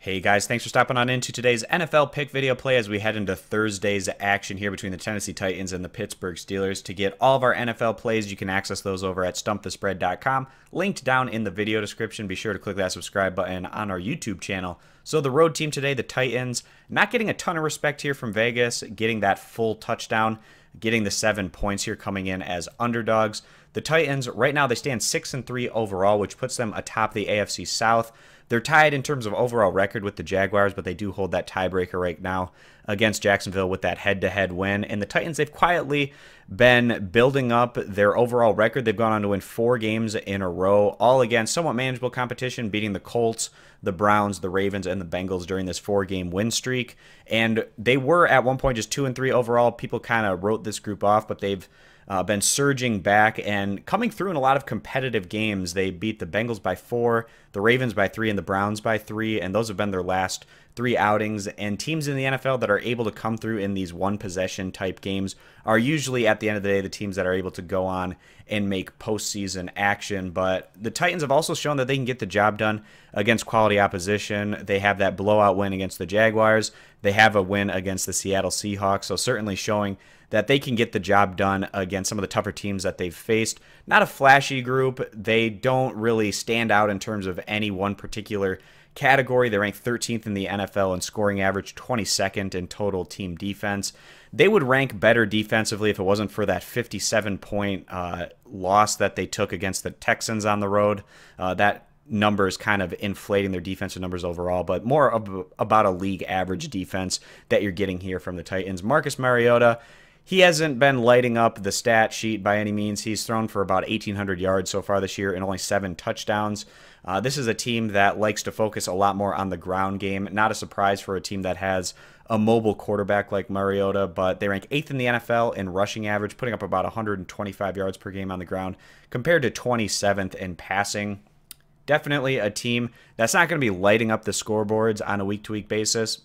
Hey guys, thanks for stopping on into today's NFL pick video play as we head into Thursday's action here between the Tennessee Titans and the Pittsburgh Steelers. To get all of our NFL plays, you can access those over at stumpthespread.com, linked down in the video description. Be sure to click that subscribe button on our YouTube channel. So the road team today, the Titans, not getting a ton of respect here from Vegas, getting that full touchdown, getting the 7 points here, coming in as underdogs. The Titans, right now, they stand 6-3 overall, which puts them atop the AFC South. They're tied in terms of overall record with the Jaguars, but they do hold that tiebreaker right now against Jacksonville with that head-to-head win. And the Titans, they've quietly been building up their overall record. They've gone on to win 4 games in a row, all against somewhat manageable competition, beating the Colts, the Browns, the Ravens, and the Bengals during this 4-game win streak. And they were at one point just 2-3 overall. People kind of wrote this group off, but they've been surging back and coming through in a lot of competitive games. They beat the Bengals by 4, the Ravens by 3, and the Browns by 3, and those have been their last 3 outings. And teams in the NFL that are able to come through in these one-possession type games are usually, at the end of the day, the teams that are able to go on and make postseason action. But the Titans have also shown that they can get the job done against quality opposition. They have that blowout win against the Jaguars. They have a win against the Seattle Seahawks, so certainly showing that they can get the job done against some of the tougher teams that they've faced. Not a flashy group. They don't really stand out in terms of any one particular category. They rank 13th in the NFL in scoring average, 22nd in total team defense. They would rank better defensively if it wasn't for that 57-point loss that they took against the Texans on the road. That number is kind of inflating their defensive numbers overall, but more about a league average defense that you're getting here from the Titans. Marcus Mariota, he hasn't been lighting up the stat sheet by any means. He's thrown for about 1,800 yards so far this year and only 7 touchdowns. This is a team that likes to focus a lot more on the ground game. Not a surprise for a team that has a mobile quarterback like Mariota, but they rank 8th in the NFL in rushing average, putting up about 125 yards per game on the ground, compared to 27th in passing. Definitely a team that's not going to be lighting up the scoreboards on a week-to-week basis,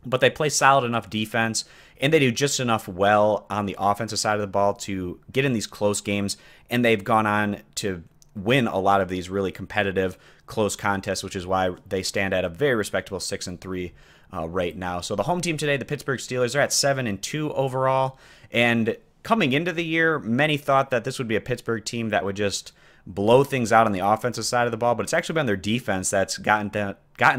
but they play solid enough defense, and they do just enough well on the offensive side of the ball to get in these close games, and they've gone on to win a lot of these really competitive close contests, which is why they stand at a very respectable 6-3 right now. So the home team today, the Pittsburgh Steelers, are at 7-2 overall, and coming into the year, many thought that this would be a Pittsburgh team that would just blow things out on the offensive side of the ball, but it's actually been their defense that's gotten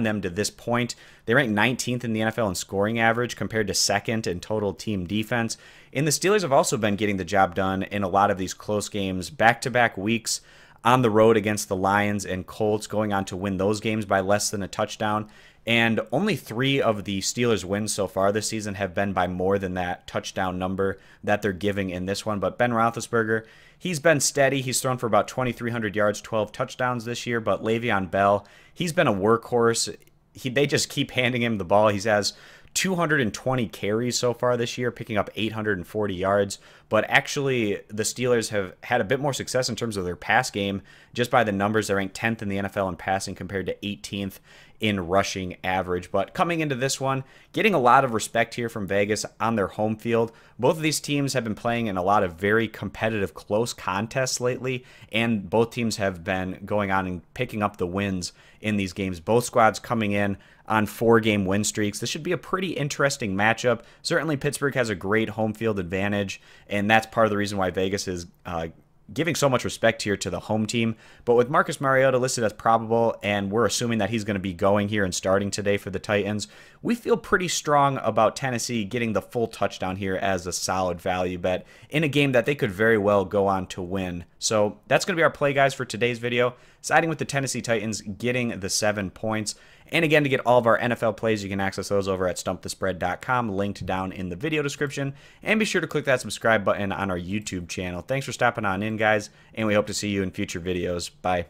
them to this point. They rank 19th in the NFL in scoring average compared to 2nd in total team defense. And the Steelers have also been getting the job done in a lot of these close games, back-to-back weeks on the road against the Lions and Colts, going on to win those games by less than a touchdown. And only 3 of the Steelers' wins so far this season have been by more than that touchdown number that they're giving in this one. But Ben Roethlisberger, he's been steady. He's thrown for about 2,300 yards, 12 touchdowns this year. But Le'Veon Bell, he's been a workhorse. They just keep handing him the ball. He has 220 carries so far this year, picking up 840 yards. But actually, the Steelers have had a bit more success in terms of their pass game. Just by the numbers, they're ranked 10th in the NFL in passing compared to 18th in rushing average. But coming into this one, getting a lot of respect here from Vegas on their home field. Both of these teams have been playing in a lot of very competitive close contests lately, and both teams have been going on and picking up the wins in these games. Both squads coming in on 4-game win streaks. This should be a pretty interesting matchup. Certainly Pittsburgh has a great home field advantage, and that's part of the reason why Vegas is giving so much respect here to the home team. But with Marcus Mariota listed as probable, and we're assuming that he's going to be going here and starting today for the Titans, we feel pretty strong about Tennessee getting the full touchdown here as a solid value bet in a game that they could very well go on to win. So that's going to be our play, guys, for today's video. Siding with the Tennessee Titans, getting the 7 points. And again, to get all of our NFL plays, you can access those over at stumpthespread.com, linked down in the video description. And be sure to click that subscribe button on our YouTube channel. Thanks for stopping on in, guys, and we hope to see you in future videos. Bye.